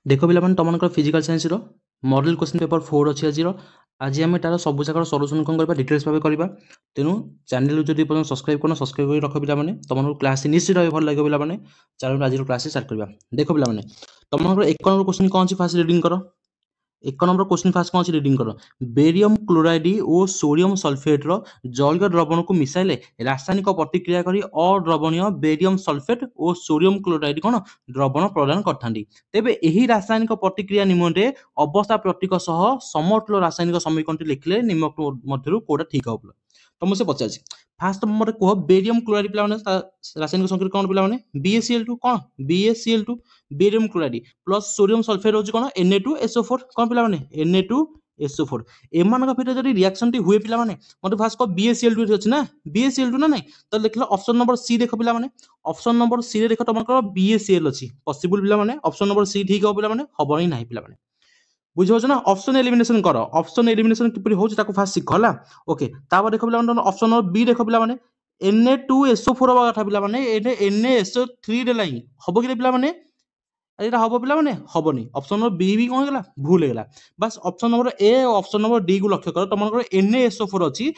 देख पे तुम physical science model question paper 4 अच्छी आज आम तार सब जगह सल्यूशन कौन कर डिटेल्स भाव करवा तेणु चैनल जो सब्सक्राइब कर सब्सक्राइब कर रख पे तुम क्लास निश्चित भाव भल लगे पे चलो आज क्लास स्टार्ट करवा देख पे तुम 1 नंबर क्वेश्चन कौन फास्ट रिडिंग कर 1 नंबर क्वेश्चन फास्ट कौन रिडिंग कर बेरियम क्लोराइड और सोडियम सल्फेट जलीय द्रवण को मिसाइले रासायनिक प्रतिक्रिया करी अद्रवणीय बेरियम सल्फेट और सोडियम क्लोराइड कौन द्रवण प्रदान करथांती तेबे एही रासायनिक प्रतिक्रिया निमंते अवस्था प्रतीक सह समतुल्य रासायनिक समीकरण लिखले निम्न मध्यरु कोडा ठीक हो तो मुझे पचार फास्ट नंबर कह बेरियम क्लोराइड पे रासायनिक संकेत कौन पे BaCl2 कौन BaCl2 barium chloride plus sodium sulphate होची कौन Na2SO4 कौन पे Na2SO4 एमान भितर जदि रिएक्शन टी हुए पिला माने मते फास्ट को BaCl2 अछि ना BaCl2 ना नहीं तो लिखलो ऑप्शन नंबर सी देखो पिला माने ऑप्शन नंबर सी रे देखो तमकर BaCl अछि पॉसिबल पिला माने ऑप्शन नंबर सी ठीक हो पिला माने हबो नहीं पिला माने बुझिपारछ ना ऑप्शन एलिमिनेशन कर ऑप्शन एलिमिनेशन किपरि होछि ताको फास्ट सिख हला ओके तापर देखो पिला माने ऑप्शन नंबर बी देखो पिला माने Na2SO4 हबा कथा पिला माने Na2SO3 रे लाइन हबो कि पिला माने एटा हम पे हेनी ऑप्शन नंबर बी भी कौन है भूल है बस ऑप्शन नंबर ए और ऑप्शन नंबर डी को लक्ष्य कर तुम Na2SO4 अच्छी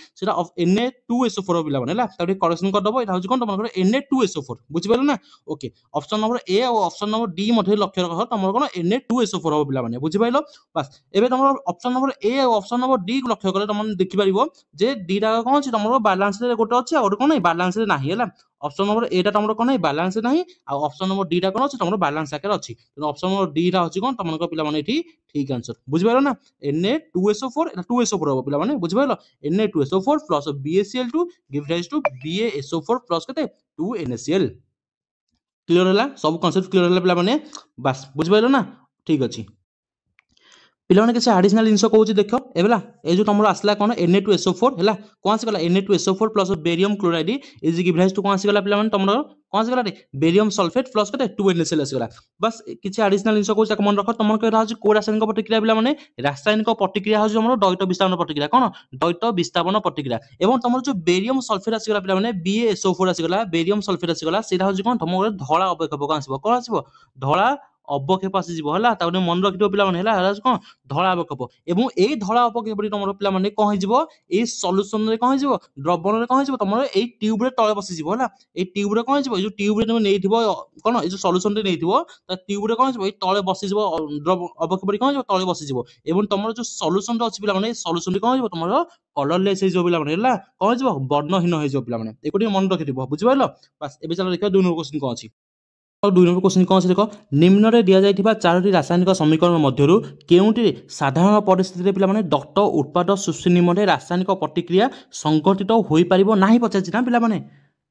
Na2SO4 पे करेक्शन करदब यहाँ हूँ कौन तुम Na2SO4 बुझिपार ना ओके ऑप्शन नंबर ए और ऑप्शन नंबर डी मध्य लक्ष्य रख तुम कौन Na2SO4 हम पे बुझिपार बस एवं तुम ऑप्शन नंबर ए और ऑप्शन नंबर डी को लक्ष्य कर तुम देखिपार जे दीटा कौन अच्छी तुम बालांस गोटे अच्छे और कौन बालांस नहीं है ऑप्शन नंबर ए तुम कौन है बालांस नहीं ऑप्शन नंबर डी कौन अच्छी तुम बालांस आकार अच्छी ऑप्शन नंबर डी अच्छी कौन तुम पे ठीक आंसर बुझिपार ना Na2SO4 2SO4 हम पे बुझिपार Na2SO4 plus BaCl2 give rise to BaSO4 plus के 2NaCl क्लियर है सब कॉन्सेप्ट क्लियर है पे बस बुझिपार ना ठीक अच्छे पिलाने किसी आडिशनल जिन कौन देख ए जो तुम आसला कौन Na2SO4 है कौन आसगला Na2SO4 plus barium chloride is give rise to कौन आसगला पे तुम कौन आसगला बेरियम सल्फेट प्लस के 2NaCl आसगला बस किसी आडिशनल जिन कौन मन रख तुम कह कौ रासायनिक प्रतिक्रिया पे रासायनिक प्रतिक्रिया हूँ तुम द्वैत विस्थापन प्रतिक्रिया कौन द्वैत विस्थापन प्रतिक्रिया और तुम जो बेरियम सल्फेट आसगला पे BaSO4 आसगला बेरियम सल्फेट आसगला से हूँ कौन तुम धला अवक्षेप कौन आसो कौन आसो धला अवक्षेप आसो मन रखिथ पे कौन धला अवक्षेप एवं यही धला अवक्षेप तुम पे कौन हो सल्यूशन कौन हो द्रवण कौन हो तुम ये ट्यूब तले बसीज है ट्यूब कौन हो जो ट्यूब तुम नहीं कौन ये सल्यूशन नहीं ट्यूब कौन हो तले बसीज अवक्षेप कौन हो तले बसीज और तुम जो सल्यूशन अच्छी पे सल्यूशन कौन हो तुम कलरलेस हो पे कौन हो वर्णहीन हो पे मन रखि बुझिपार बस ए चलो देखिए 2 नंबर क्वेश्चन कौन अच्छी और 2 नंबर क्वेश्चन कौन देख निम्न में दि जाइथिबा 4टी रासायनिक समीकरण मध्यरु केउटी साधारण परिस्थिति पे दत्त उत्पाद सृष्टि निमंते रासायनिक प्रतिक्रिया संघटित होई परिबो नाही पचाछि ना पिला माने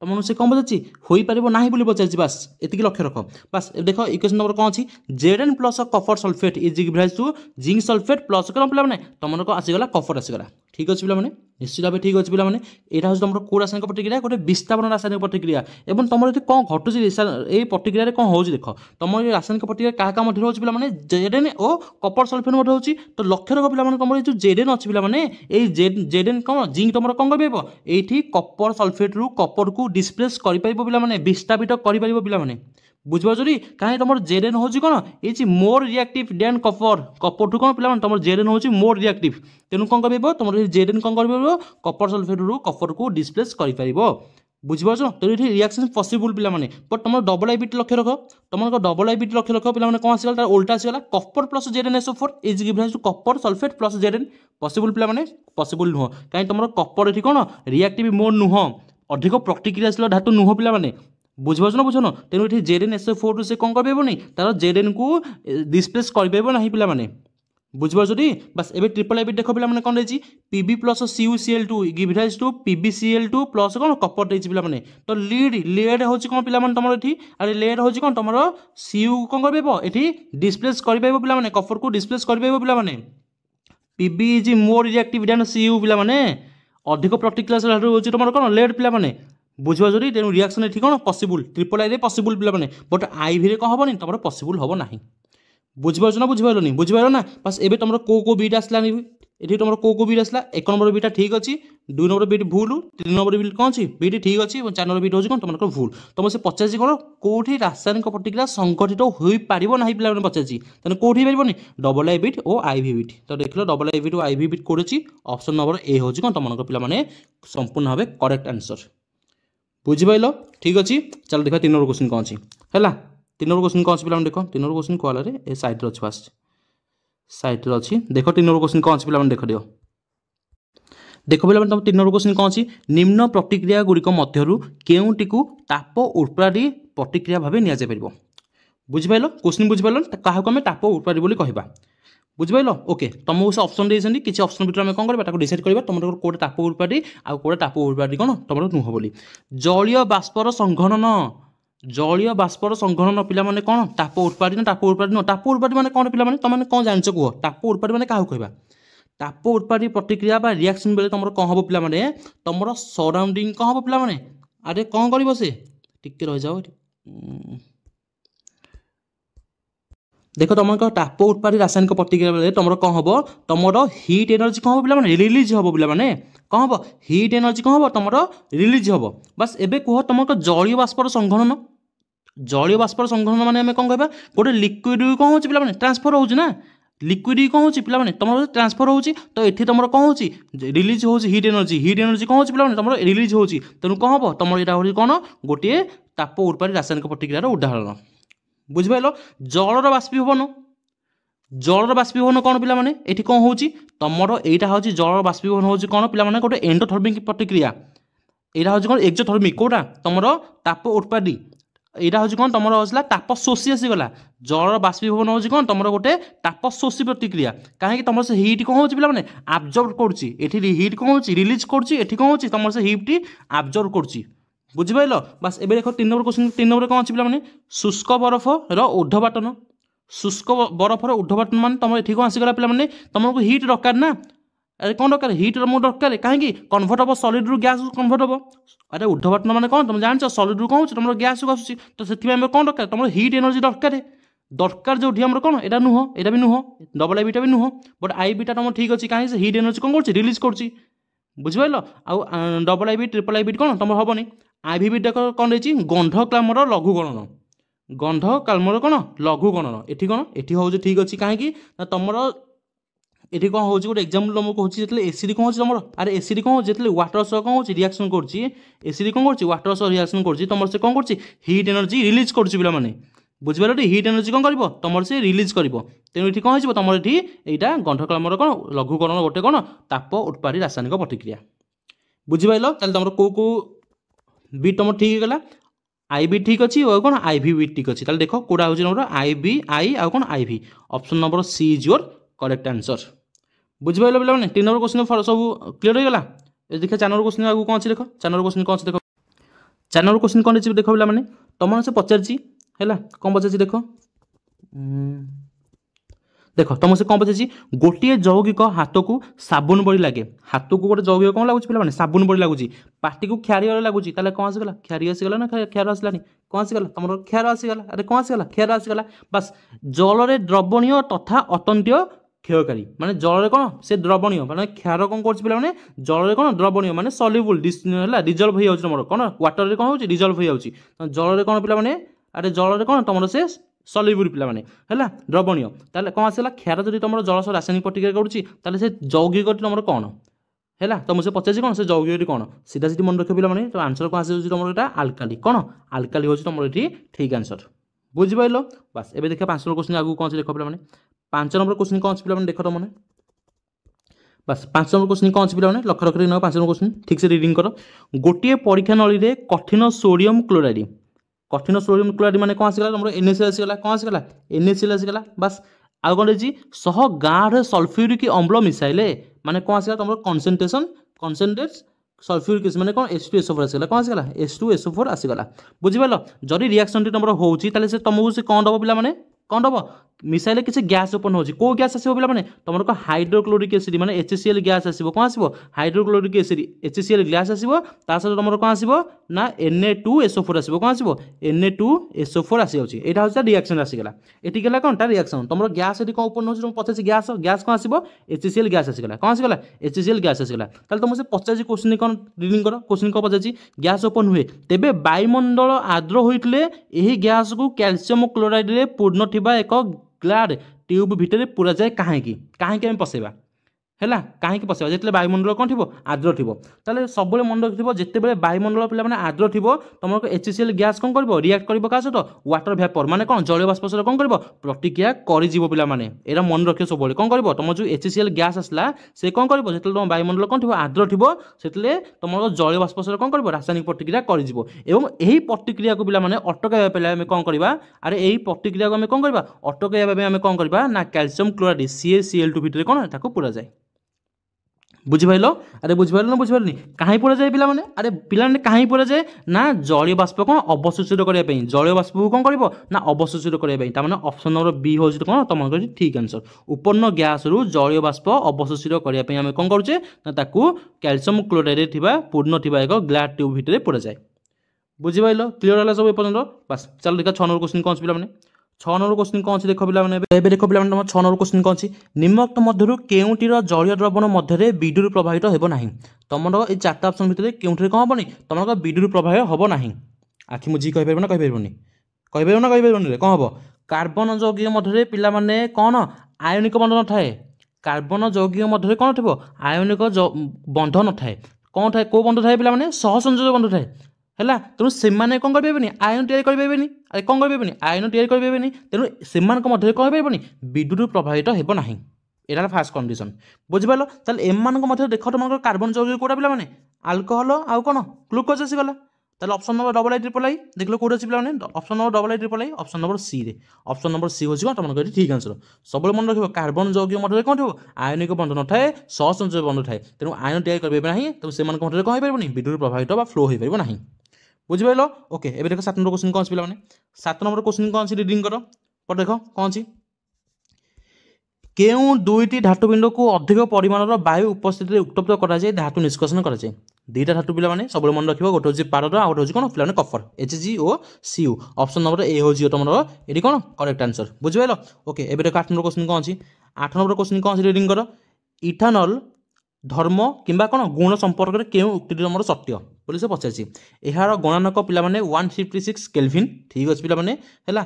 तुम से कौन पचार होई परिबो नाही बोली पचार बस एतिकी लक्ष्य रख बस देख इक्वेशन नंबर कौन अच्छी Zn plus copper sulphate is give rise to zinc sulphate plus कौन पे तुम आसीगला कपर आसीगला ठीक अच्छे पे निश्चित भाव ठीक अच्छे पे यहाँ हूँ तुम कौ रासायनिक प्रतिक्रिया गोटे विस्थापन रासायनिक प्रतिक्रिया और तुम ये कौन घटू ये प्रतिक्रिया कौन हो देख तुम ये रासायनिक प्रतिक्रिया क्या मध्य हो पे Zn और कपर सल्फेट मध्य हो तो लक्ष्य रख पे तुम जो Zn अच्छी पे Zn कौन जिंक तुम कौन कर ये कपर सल्फेट रु कपर को डिस्प्लेस कर पे विस्थापित कर बुझिपार कहीं तुम Zn हूँ कौन ये more reactive than Kapoor Kapoor ठू कौन पे तुम Zn हूँ मोर रिएक्टिव तेणु कौन कर तुम Zn कौन कर कपर सल्फेट रु कपर को डिस्प्लेस कर बुझिपार तेणु ये रिएक्शन पॉसिबल पे बट तुम डबल आईबिट लक्ष्य रख तुम डबल आईबिट लक्ष्य रख पे कौन आसगला उल्टा आसगला copper plus ZnSO4 is give rise to copper sulphate plus Zn possible पे पॉसिबल नुह कहीं तुम कपर ये कौन रिएक्टिव मोर नुह अधिक प्रतिक्रियाशील धातु नुह पे बुझिपार ना बुझन तेणु ये ZnSO4 से कौन कर तार Zn को डिस्प्लेस कर पे बुझिपार बस ए ट्रिपल आईबिट देख पे कौन रही Pb plus CuCl2 give rise to PbCl2 plus कौन कपर रही पे तो लीड हूँ कौन पे तुम ये अरे लीड हूँ कौन तुम Cu कौन कर ये डिस्प्लेस कर पे कपर को डिस्प्लेस कर पे Pb is more reactive than Cu पे अधिक प्रतिक्रिया हूँ तुम कौन लीड पे बुझिपार तेणु रिएक्शन ये कौन पॉसिबल ट्रिपल आई पॉसिबल पे बट IV कौन हेनी तुम पॉसिबल हम ना बुझिपार ना बुझिपार ना बस एबे तुम को बीट आसलानी ये तुम को बीट आसला 1 नंबर बीटा ठीक अच्छी 2 नंबर बीट भूल 3 नंबर बीट कौन अच्छी बीट ठीक अच्छी 4 नंबर बीट हूँ कौन तुम भूल तुम से पचार कौन कौटी रासायनिक प्रतिक्रिया संगठित हो पार ना पे पचार तेनाली कौटी पारनी डबल आई बीट और आईवी बीट तो देख लो डबल आई बीट और आईवी बीट कौन अच्छी ऑप्शन नंबर ए हूँ कौन तुम पे संपूर्ण भाव करेक्ट आंसर बुझिपाल ठीक अच्छे चलो देखा 3 नंबर क्वेश्चन कौन अच्छी है 3 नंबर क्वेश्चन कौन पे देख 3 नंबर क्वेश्चन कौन ए साइड अच्छे फास्ट साइड अच्छी देख 3 नंबर क्वेश्चन कौन पे देख दियो देख पे तुम 3 नंबर क्वेश्चन कौन अच्छी निम्न प्रतिक्रिया गुड़िक मध्यरु केउटी को ताप उत्पादी प्रतिक्रिया भाव नि बुझिपाल क्वेश्चन बुझिपाल क्या आम ताप उत्पादी बोली कहबा बुझिपाल ओके तुमको से ऑप्शन देते किसी ऑप्शन भर कौन करवा डिसाइड करवा तुम कौटे ताप उत्पादी आउ कौटे ताप उत्पादी कौन तुम नुह बोली जलीय बाष्पर संघनन जलीय बाष्पर संघनन पे कौन ताप उत्पादी ना ताप उत्पादी नुह ताप उत्पादी मैंने कौन पे तुमने कौन जान कह ताप उत्पादी मैंने क्या कहवा ताप उत्पादी प्रतिक्रिया रिएक्शन बेले तुम कौन हम पे तुम सराउंडिंग कौन हम पे अरे कौन कर से टिके रही जाओ देख तुम ताप उत्पादी रासायनिक प्रतिक्रिया बेले तुम कौन हम तुम हिट एनर्जी कौन हम पे रिलीज हम पे कौन हम हिट एनर्जी कौन हम तुम रिलीज हम बस एबे कह तुम जलीय बाष्पर संघनन जलीय बाष्पर संघनन माने कौन कहबा गोटे लिक्विड कौन हो पे ट्रांसफर हो ना लिक्विड कौन हो पे तुम ट्रांसफर हो तो ये तुम कौन हो रिलीज हो हिट एनर्जी कौन हो पे तुम रिलीज हो तेणु कौन हम तुम यहाँ कौन गोटे ताप उत्पादी रासायनिक प्रतिक्रियार उदाहरण बुझिपाल जलर बाष्पीभवन कौन पे ये कौन हो तुम यहाँ हूँ जलर बाष्पीभवन हो कौन पे गोटे एंडोथर्मिक प्रतिक्रिया यहाँ हूँ कौन एक्सोथर्मिक कौटा तुम ताप उत्पादी यहाँ हूँ कौन तुम आसला ताप शोषी आसीगला जलर बाष्पीभवन हो कौन तुम गोटे ताप शोषी प्रतिक्रिया कहीं तुम से हिट कौन हो पे आब्जर्व कर हिट कौन हो रिलीज कर कौन हो तुम से हिट आब्जर्व कर बुझिपाल बस एबे देखो 3 नंबर क्वेश्चन 3 नंबर कौन अच्छी पे शुष्क बरफ ऊर्ध्वपाटन शुष्क बरफर ऊर्ध्वपाटन मान तुम ये कौन आसीगला पे तुमको हिट दरकार ना अरे कौन दरकार हिट दरकार कहीं कन्वर्ट हम सॉलिड रु गैस कन्वर्ट हम अरे ऊर्ध्वपाटन मान कौन तुम जान सॉलिड रु कौन तुम गैस को आसूँ तो से कौन दरकार तुम हिट एनर्जी दरकार दरकार जो कौन यहाँ नुह यहाँ भी नुह डबल आई बीटा भी नुह बट आई बीटा तुम ठीक अच्छे कहीं हिट एनर्जी कौन कर रिलीज कर बुझिपाल आउ double I beat triple I beat कौन तुम हेनी आईवी बीट कौन रही गंध क्लामर लघु गणन गंध क्लामर कौन लघु गणन ये कौन ये हूँ ठीक अच्छे कहीं तुम ये कौन हो गोटे एक्जाम्पल तुमको कहूँ एसिड कौन तुम अरे एसिड कौन हो वाटर सह कौन हो रिएक्शन कर एसिड कौन कर वाटर सह रिएक्शन कर तुम से कौन कर हिट एनर्जी रिलीज कर पे बुझिपाल हिट एनर्जी कौन कर तुम से रिलीज कर तेणु ये कौन हो तुम यहाँ गंध क्लामर कौन लघु गणन गोटे कौन ताप उत्पादी रासायनिक प्रतिक्रिया बुझिपाल तुम को बीट तुम ठीक है आई बी ठीक अच्छी और कौन आई भी ठीक अच्छी देख कौटा हूँ नंबर आई बी आई आउ कौन आई भी option number C is your correct answer बुझिपाल पे 3 नंबर क्वेश्चन सब क्लीयर हो गला देखिए 4 नंबर क्वेश्चन आगे कौन अच्छी देख 4 नंबर क्वेश्चन कौन देख 4 नंबर क्वेश्चन कौन देख पे तुम से पचार है कौन पचार देख देख तुम से कौन पचार गोटे यौगिक हाथ को साबुन बड़ी लगे हाथ को गोटे यौगिक कौन लगुच पे साबुन बड़ी लगुच पार्टी को क्षार लगुच कौन आसगला क्षार आसगला ना क्षार आसलानी कौन आसगला तुम क्षार आसगला अरे कौन आसगला क्षार आसगला बस जल द्रवणीय तथा अत्यंत क्षयकारी माने जल कौन से द्रवणीय माने क्षार कौन कर जल कौन द्रवणीय माने सल्युबल डिजल्व हो जाए कौन वाटर रे कौन हो डिजल्व हो जाए जल कौन पे अरे जल कौन तुम से सल्युबल पे द्रवणीय ताले कौन आसला क्षार जब तुम जल सह रासायनिक प्रतिक्रिया करुँच से यौगिक तुम कौन है तुम से पचार कौन से यौगिक कौन सीधा सीधी मन रख पे तो आंसर कौन आस तुम यहाँ आल्काली कौन आल्काली हो तुम ये ठीक आंसर बुझिपाल बस एबे देखिए 5 नंबर क्वेश्चन आगू कौन देख पे 5 नंबर क्वेश्चन कौन पे देख तुमने बस 5 नंबर क्वेश्चन कौन पे लक्ष्य रख 5 नंबर क्वेश्चन ठीक से रिडिंग कर गोटे परीक्षा नली में कठिन सोडियम क्लोराइड माने कौन आसगला तुम NaCl आसगला कौन आसगला NaCl आसगला बस आउ कौन रही सह गाढ़ सल्फ्यूरिक अम्ल मिसाइले माने कौन आसगला तुम कनसेंट्रेट सल्फ्यूरिक एसिड माने कौन H2SO4 आसगला कौन आसगला H2SO4 आसगला बुझिपाल जदि रिएक्शन तुम होची से तुमको से कौन दब पे कौन दब मिसाइले किसी गैस ओपन होची को गैस आसीबो पिला माने तमर को हाइड्रोक्लोरिक एसिड माने HCl गैस आसीबो कोन आसीबो हाइड्रोक्लोरिक एसिड HCl गैस आसीबो ता सहित तमर कोन आसीबो ना Na2SO4 आसीबो कोन आसीबो Na2SO4 आसी होची एटा होचा रिएक्शन आसी गेला एटी गेला कोनटा रिएक्शन तमर गैस एटी कोन ओपन होची तुम पचासी गैस गैस कोन आसीबो HCl गैस आसी गेला कोन आसी गेला HCl गैस आसी गेला ताले तुम से 50 क्वेश्चन कोन रीडिंग करो क्वेश्चन को पचासी गैस ओपन हुए तेबे वायुमंडल आर्द्र होइतले एही गैस को कैल्शियम क्लोराइड रे पूर्ण थिबा एक ग्लाड ट्यूब भितर पूरा जाए कहीं आम पसैबा है कहीं पसैबा जिते वायुमंडल कौन थो आर्द्र थो ताले सब मन रखिथो जितेबाला वायुमंडल पे आर्द्र थो तुम HCl गैस कौन कर रिएक्ट कर क्या सहित वाटर भैपर माने कौन जलीय बाष्प सहित कौन कर प्रतिक्रिया कर पे एरा मन रखिए सब कौन कर तुम जो HCl गैस आसला से कौन कर जो तुम वायुमंडल कौन थो आर्द्र थो से तुम जलीय बाष्प सहित कौन कर रासायनिक प्रतिक्रिया कर यही प्रतिक्रिया को पे अटकाइवा पे कौन करवा अरे यही प्रतिक्रिया को कौन करवा अटकाइवा कौन करवा ना कैल्शियम क्लोराइड CaCl2 भितर कौन ताको पूरा जाए बुझिपाइल अरे बुझिपाइल ना बुझिपारे कहीं पूरा जाए पिला माने अरे पिला माने कहीं पूरा जाए ना जलीय बाष्प कौन अवशोषित करने जलीय बाष्प को कौन कर ना अवशोषित करने तार ऑप्शन नंबर बी हूँ कौन तुम ठीक आंसर उपन्न गैस रु जलीय बाष्प अवशोषित करने आम कौन करुचे ना ताकू कैल्शियम क्लोराइड पूर्ण थी एक ग्लास ट्यूब भितर पूरा जाए बुझिपाइल क्लीयर है सब एपर्यंत बस चलो देखा 6 नंबर क्वेश्चन कौन पिला माने 6 नंबर क्वेश्चन कौन देख पे देख पे तुम 6 नंबर क्वेश्चन कौन निम्नोक्त मध्य केउटीर जलीय द्रवण मध्य विद्युत प्रवाहित हो ना तुम ये 4टा ऑप्शन भितर केउठी कौन हेनी तुम विद्युत प्रवाह हम ना आखि मुझी कहीपर ना कहीपर ना कहीपर कौन हम कार्बन यौगिक मध्य पिला माने कौन आयनिक बंध न थाए कार्बन यौगिक मध्य कौन थो आयनिक बंध न थाए कौन थाए कौ बंध थाए पिला माने सहसंयोजक बंध थाए है तेणु से कौन करें आयन तैयारी करें अरे कौन करें आयन तैयारी करें तेणु से मध्य कौन पारे विद्युत प्रवाहित हो ना यहाँ फास्ट कंडीशन बुझिपाल ताले एम मध्य देख तुम कार्बन यौगिक कौटा पिला माने अल्कोहल आउ कौन ग्लूकोज आसीगला ताले option number double I triple I देख लो कौट अच्छी पे option number double I triple I option number C रे ऑप्शन नंबर सी हो तुम ठीक आंसर सब मन रख कार्बन यौगिक मध्य कौन थो आयनिक बंध न थाए सहसंयोजक बंध थाए तेणु आयन तैयारी करेंगे ना तेणु से मध्य कौन हो विद्युत प्रवाहित फ्लो हो पार ना बुझिपाल ओके एबे देखो 7 नंबर क्वेश्चन कौन पिला माने 7 नंबर क्वेश्चन कौन रीडिंग करो पर देखो कौन केउ दुईटी धातुपिंड को अधिक परिमाण वायु उपस्थित उत्तप्त करा जाए धातु निष्कासन करा जाए दुईटा धातु पिला माने सब मन रखिबो गोटे होची पारद आ गोटे होची कोन पिला माने Kapoor HgOCu option number A होची तुमरो एडी कोन करेक्ट आंसर बुझिपाल ओके एबे देखो 8 नंबर क्वेश्चन कौन 8 नंबर क्वेश्चन कौन रीडिंग करो इथानल धर्म किंबा कौन गुण संपर्क में क्यों उक्ति तुम सत्य बोली से पचार यार गणनक पिला 156 केल्विन ठीक अच्छे पिला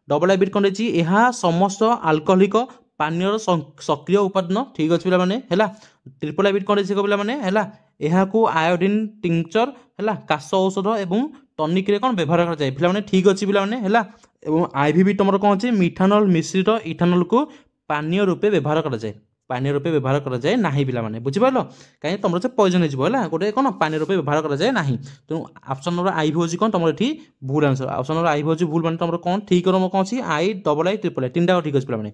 डबल आई बिट कौन रही समस्त आल्कोहलिक पानीय सक्रिय उपादान ठीक अच्छे पिला ट्रिपल आई बिट कौन रही पिला यहाँ को आयोडीन टिंक्चर है काश औषध और टनिक कौन व्यवहार कराए पिला ठीक अच्छे पिला आईवी बिट तुम कौन अच्छे मिथानल मिश्रित इथानल को पानीय रूपे व्यवहार कराए पानी रूपे व्यवहार करा जाए नहीं पिला माने बुझिपाल कहीं तुम से पॉइजन हो गोटे कौन पानी रूपे व्यवहार करा जाए नहीं तेणु ऑप्शन नंबर आई भी कौन तुम ये भूल आंसर ऑप्शन नंबर आई भी भूल माने तुम कौन ठीक कौन अच्छी आई डबल आई ट्रिपल आई 3टा ठीक अच्छे पे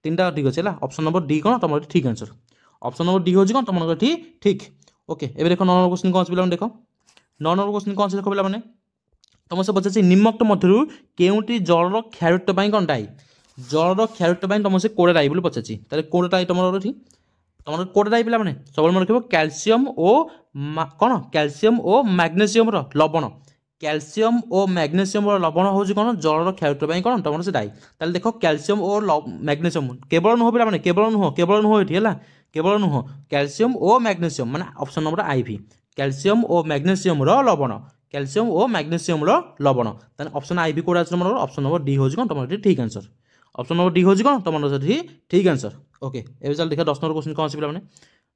3टा ठीक अच्छे ऑप्शन नंबर डी कौन तुम ठीक आंसर ऑप्शन नंबर डी हूँ कौन तुम ठीक ओके एवं देखो 9 नंबर क्वेश्चन कौन पे देख 9 नंबर क्वेश्चन कौन देख पे तुम से पचार निम्नोक्त मध्य केउटी जलर क्षारोत्य कौन दायी जलर क्षारोत्य तुम से कोड़ा दायी पचार कोड़ा तुम ठीक तुम कोड़ा दायी पे सब मन रख कैल्शियम और कौन कैल्शियम और मैग्नेशियम लवण कैल्शियम और मैग्नेशियम लवण हूँ कौन जलर क्षारोत्य कौन तुम से दायी ताले देख कैल्शियम और मैग्नेशियम केवल नुह पे केवल नुह ये केवल नुह कैल्शियम और मैग्नेशियम माने ऑप्शन नंबर आई भी कैल्शियम और मैग्नेशियम लवण कैल्शियम और मैग्नेशियम लवण ऑप्शन आई भी कोड़ा मन ऑप्शन नंबर डी हूँ कौन तुम ठीक आंसर ऑप्शन नंबर डी हूँ कौन तुम ठीक आंसर ओके एवं चल देखा 10 नंबर क्वेश्चन कौन पे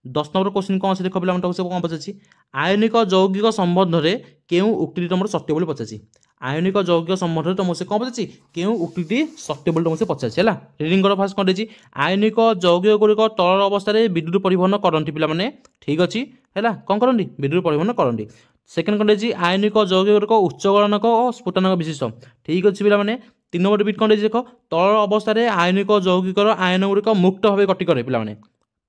10 नंबर क्वेश्चन कौन देख पे सब कौन पचार आयनिक यौगिक संबंध में क्यों उक्ति तुम सत्य बोली पचार आयनिक यौगिक संबंध में तुमसे कौन पचार क्यों उक्ति सत्य बोली तुमसे पचार है रीडिंग कर फास्ट कौन रही आयनिक यौगिक गुड़िक तरल अवस्था विद्युत परिवहन करती पे ठीक अच्छे है कौन करती विद्युत परिवहन करती सेकेंड कौन रही आयनिक यौगिक गुड़िक उच्च गलनक और स्फुटनक विशिष्ट ठीक अच्छे पे 3 नंबर बिट कौन देख तरल अवस्था आयनिक यौगिकर आयन गुड़िक मुक्त भाव गति करे पे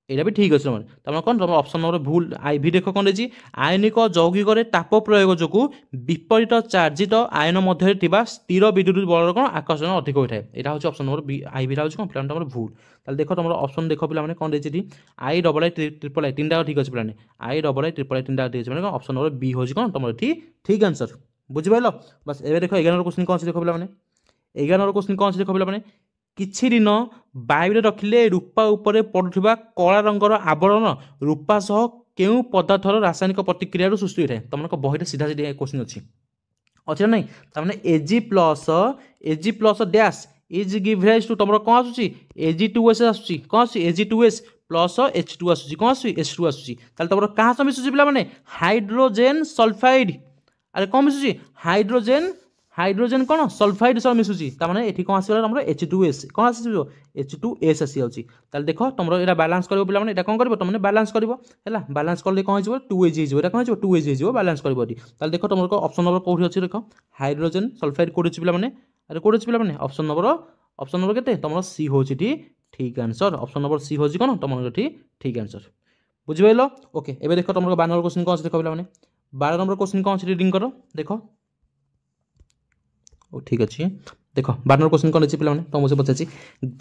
এইটা भी ঠিক আছে তার মানে কোন তোমার অপশন নম্বর ভুল আইভি দেখ কোন রয়েছে আয়নিক যৌগিকরে তাপ প্রয়োগ যোগু বিপরীত চার্জিত আয়ন মধ্যে থিবা স্থির বিদ্যুৎ বলর কোন আকর্ষণ অধিক হয়ে থাকে এটা হচ্ছে অপশন নম্বর বি আইভিটা হচ্ছে কোন প্ল্যান তোমার ভুল তাহলে দেখো তোমার অপশন দেখো পিলা মানে কোন রয়েছে এটি I double I triple I তিনটা ঠিক আছে পিলা I double I triple I তিনটা ঠিক আছে মানে অপশন নম্বর বি হচ্ছে কোন তোমার ঠিক আনসার বুঝিপাইল বাস এবার দেখো 11 কোশ্চেন কোন আছে দেখো পিলা মানে 11 কোশ্চেন কোন আছে দেখো পিলা মানে କିଛି ଦିନ ବାୟୁରେ ରଖିଲେ ରୂପା ଉପରେ ପଡ଼ୁଥିବା କଳା ରଙ୍ଗର ଆବରଣ ରୂପା ସହ କେଉଁ ପଦାର୍ଥର ରାସାୟନିକ ପ୍ରତିକ୍ରିୟାରୁ ସୃଷ୍ଟି ହୋଇଥାଏ ତୁମମାନଙ୍କ ବହିରେ ସିଧା ସିଧା କୋଶ୍ଚିନ୍ ଅଛି ନା ନାହିଁ ତାମାନେ AG plus dash is give rise to ତୁମର କ'ଣ ଆସୁଛି AG2S ଆସୁଛି କ'ଣ ଆସୁଛି AG2S ପ୍ଲସ୍ H2 ଆସୁଛି କ'ଣ ଆସୁଛି H2 ଆସୁଛି ତାହେଲେ ତୁମର କାହା ସହ ମିଶୁଛି ପିଲାମାନେ ହାଇଡ୍ରୋଜେନ୍ ସଲଫାଇଡ୍ ଆରେ କ'ଣ ମିଶୁଛି हाइड्रोजेन कौन सल्फाइड सह मिसुची तामाने एठी कोन आसीला हमरो H2S कोन आसीबो H2S आसी जाउची ताले देखो तमरो एटा बैलेंस करबो पिला माने एटा कोन करबो तमने बैलेंस करबो हैला बैलेंस करले कोन हिजबो 2H हिजबो एटा कोन हिजबो 2H हिजबो बैलेंस करबो एठी ताले देखो तमरो ऑप्शन नंबर कोठी अछि देखो हाइड्रोजन सल्फाइड कोठी अछि पिला माने अरे कोठी अछि पिला माने ऑप्शन नंबर केते तमरो सी होछि ठीक आंसर ऑप्शन नंबर सी होछि कोन तमरो ठीक आंसर बुझिबैलो ओके एबे देखो तमरो 12 नंबर क्वेश्चन कोन अछि देखो पिला माने 12 नंबर क्वेश्चन कोन अछि रीडिंग करो देखो ओ ठीक अच्छे देख 12 क्वेश्चन कौन अच्छे पे तुमसे पचार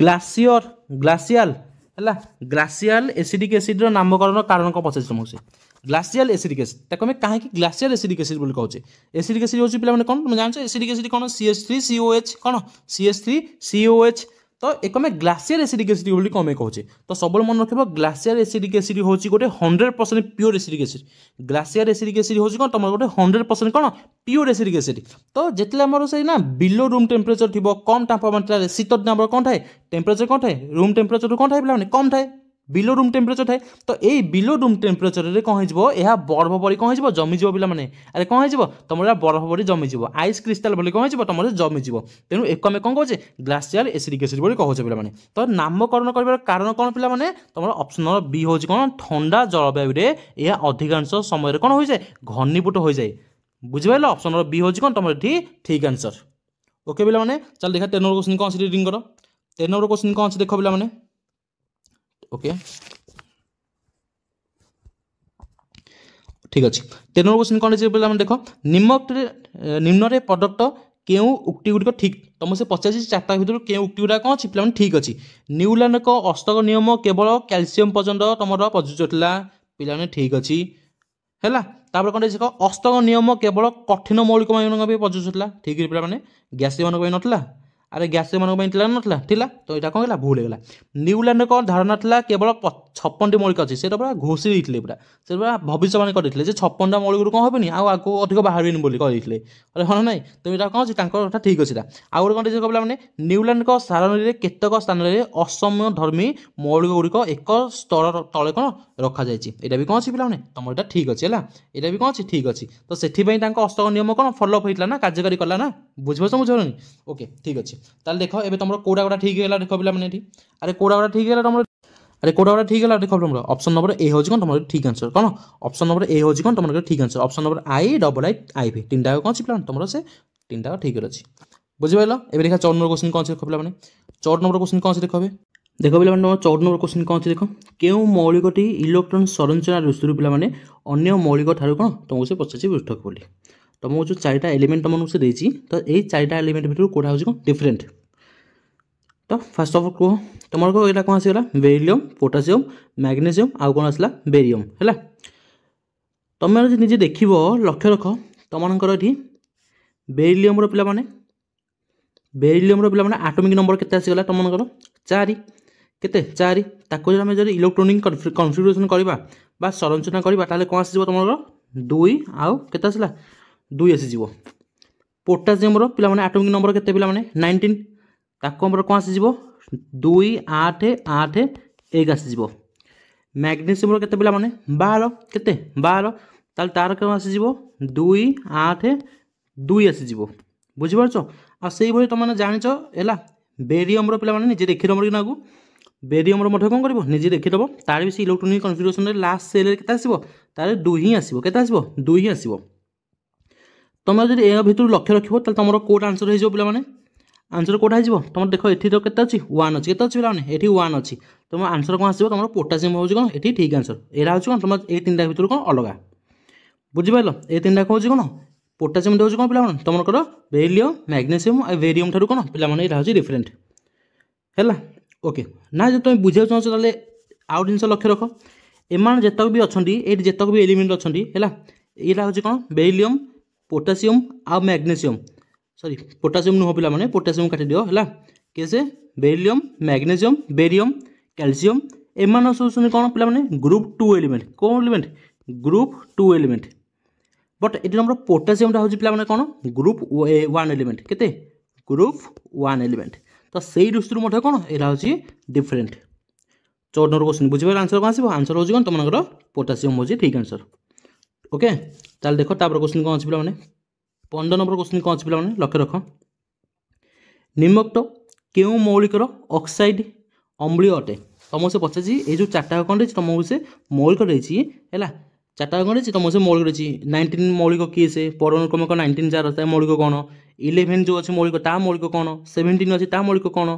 ग्लासियाल है ग्लासियाल एसिडिक एसिड नामकरण कारण कौन पचार तुमसे ग्लासियाल एसिडिक एसिड ताको हमें कहीं ग्लासियाल एसिडिक एसिड बोली कहूचे एसिडिक एसिड होची पिला माने कोन तुम जानछ एसिडिक एसिड कोन CH3COH कोन CH3COH तो एक में ग्लासियर एसिडिक एसिड बोली कमे कहूचे तो सब मन रखिबो ग्लासियर एसिडिक एसिड होची गोटे 100% pure acidic acid glacier acidic acid होची कोन तमर गोटे 100% कोन प्योर एसिडिक एसिड तो जेतले हमर से ना बिलो रूम टेम्परेचर थिबो कम तापमात्रा रे शीत नंबर कोन थाए टेम्परेचर कोन थाए रूम टेम्परेचर कोन थाए पिला माने कम थाए बिलो रूम टेम्परेचर थाए तो ए बिलो रूम टेम्परेचर रे कोन हिजबो एहा बर्फ परी कोन हिजबो जमी जिवो पिला माने अरे कोन हिजबो तमरा बर्फ परी जमी जिवो आइस क्रिस्टल बोली कोन हिजबो तमरा जमी जिवो तेनु एक में कोन कहूचे ग्लासियर एसिडिक एसिड बोली कहूचे पिला माने तो नामकरण करबार कारण कोन पिला माने तमरा ऑप्शन नंबर बी होची कोन ठंडा जलवायु रे एहा अधिकांश समय रे कोन होई जाय घनीभूत होई जाय बुझिबैलो ऑप्शन नंबर बी होची कोन तमरा ठीक आंसर ओके पिला माने चल देखा 13 नंबर क्वेश्चन कोन से रीडिंग करो 13 नंबर क्वेश्चन कोन से देखो पिला माने ओके ठीक अच्छे 13 नंबर क्वेश्चन कौन पे देख निम्न रे प्रदत्त केउ उक्ति गुड़िक ठीक तुमसे पचार चार्टा भर केउ उक्ति गुड़ा कौन अच्छी पे ठीक अच्छे न्यूलैंड अष्टक नियम केवल कैल्सियम पर्यंत तुम प्रযোज्य पे ठीक अच्छी है तापर कौन देख अष्टक नियम केवल कठिन मौलिक मान प्रযোज्य ठीक पे गैस मान ना अरे गैस मान ना तो यहाँ कौन है भूल होगा न्यूलैंड धारणा था केवल 56टी मौलिक अच्छी से पूरा घोषी देते पूरा से पूरा भविष्यवाणी करते 56टा मौलिक कौन हेनी आगे अधिक बाहर करते अरे हाँ ना तो यहाँ कौन अच्छी ठीक अच्छी आउ गोटे कौन कहला मैंने न्यूलैंड सारणी में केतक स्थान में असमय धर्मी मौलिक गुड़िक एक स्तर तले कौन रखा जाए भी कौन अच्छी पे तुम यहाँ ठीक अच्छे है यहाँ भी कौन अच्छी ठीक अच्छी तो से अष्टक नियम कौन फॉलोअप होता ना कार्यकारी कला ना बुझे बुझे ओके ठीक अच्छे ताल देख ए तुम कौटा गोटा ठीक है देख पे अरे कौटा गोटा ठीक है तुम अरे कौटा गोटा ठीक है देख तुम ऑप्शन नंबर ए हो तुम ठीक आंसर कौन ऑप्शन नंबर ए हो तुम ठीक answer option number I double I I भी तीन टाक कौन पे तुम से तीन टाक ठीक अच्छी बुझिपाल ए देखा 14 नंबर क्वेश्चन कौन से देख पे 14 नंबर क्वेश्चन कौन से देख देख पे 14 नंबर क्वेश्चन कौन से देख क्यों मौलिकटी इलेक्ट्रॉन संरचना दृष्टि पे अन्य मौलिक ठार कौन तुमको से पचार पृथक बोली तुमको जो 4टा एलिमेंट तुमको से देती तो यही 4टा एलिमेंट भर कौटा हो डिफरेंट तो फास्ट ऑफ कह तुम यहाँ कौन आसगला बेरिलियम पोटासियम मैग्नेशियम आउ कौन आसला बेरियम है तुम निजे देख लक्ष्य रख तुमकर ये बेरिलियम पे बेरिलियम पे आटोमिक नंबर के आसगला तुमकर 4 केते 4 ताको आम जब इलेक्ट्रोनिक कन्फिगरेशन करवा संरचना करवा कौन आस तुम 2 आउ के आसला 2 आसीज पोटासियम पे आटोमिक नंबर के 19 ताको कौन आसीज 2 8 8 1 आसीज मैग्नेशियम के पे 12 के 12 तार कौन आसीज 2 8 2 आसीज बुझीपार आ तुम जाच है बेरियम पे निजे देखीद कि ना बेरियम कौन कर निजे देखीद तार भी से इलेक्ट्रोनिक कन्फिगरेशन लास्ट सेल के तार 2 ही आसो के 2 ही आसो तुम जब ए भर लक्ष्य रख तुम कौट आंसर हो पे आंसर कोटा हो तुम देख ये तो केते अच्छी 1 अच्छी के अच्छी पे ये 1 अच्छी तुम आंसर कौन आसो तुम पोटासियम हो कौन ये ठीक आंसर यहाँ हूँ तुम ये 3टा भर कौन अलग बुझिपार ये 3टा हूँ कौन पोटासियम हूँ कौन पे तुमको बेरिलियम मैग्नेशियम और बेरियम ठार कौन पे यहाँ हूँ डिफरेन्ट है ओके ना जो तुम बुझा चाहो ताले आउ जिन लक्ष्य रख एम जितक भी अच्छा ये जितक भी एलिमेंट अच्छा है यहाँ हूँ कौन बेरिलियम पोटासियम आ मैग्नेशियम सॉरी पोटासियम नुह पे पोटासियम काटी दियो है कैसे बेरिलियम मैग्नेशियम बेरियम कैल्शियम एम सब कौन पे ग्रुप 2 एलिमेंट कौन एलिमेंट ग्रुप 2 एलिमेंट बट ये नंबर पोटासियम हूँ पे कौन ग्रुप 1 एलिमेंट केते ग्रुप 1 एलिमेंट तो सही दृष्टि कौन यहाँ हूँ डिफरेन्ट 14 नंबर क्वेश्चन बुझे आंसर कौन आसो आंसर हूँ कौन तुम पोटासियम हूँ ठीक आंसर ओके ताल देख तापर क्वेश्चन कौन अच्छे पे 15 नंबर क्वेश्चन कौन अच्छे पे लक्ष्य रख निम्नोक्त क्यों मौलिकर ऑक्साइड अम्लीय अटे तुमको से पचार ये जो 4टा कौन रही तुमको से मौलिक रही है 4टा कौन रही तुमको से मौलिक रही 19 मौलिक किए से परमाणु क्रमक 19 जार मौलिक कौन 11 जो अच्छे मौलिक ता मौलिक कौन 17 अच्छी ता मौलिक कौन